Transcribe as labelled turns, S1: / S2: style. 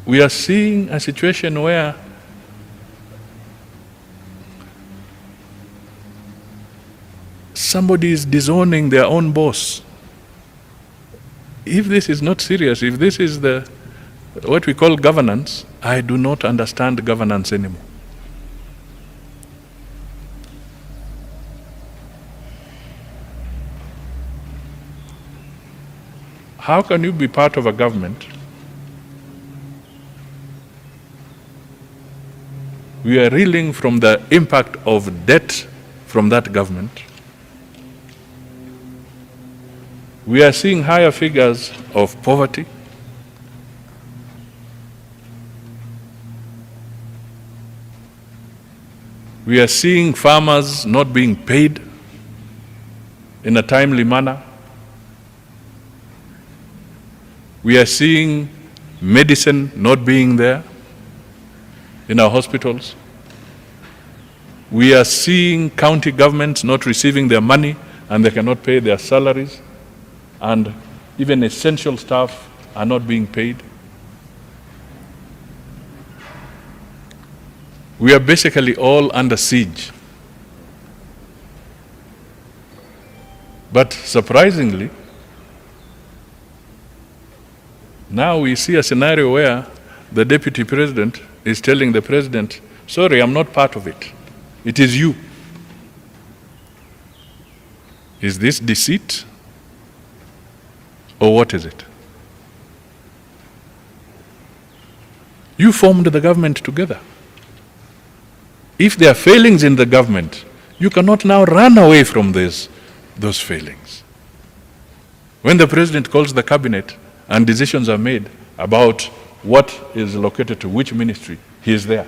S1: we are seeing a situation where somebody is disowning their own boss. If this is not serious, if this is what we call governance, I do not understand governance anymore. How can you be part of a government? We are reeling from the impact of debt from that government. We are seeing higher figures of poverty. We are seeing farmers not being paid in a timely manner. We are seeing medicine not being there in our hospitals. We are seeing county governments not receiving their money and they cannot pay their salaries, and even essential staff are not being paid. We are basically all under siege. But surprisingly, now we see a scenario where the deputy president is telling the president, sorry, I'm not part of it. It is you. Is this deceit? Or what is it? You formed the government together. If there are failings in the government, you cannot now run away from those failings. When the president calls the cabinet and decisions are made about what is allocated to which ministry, he is there.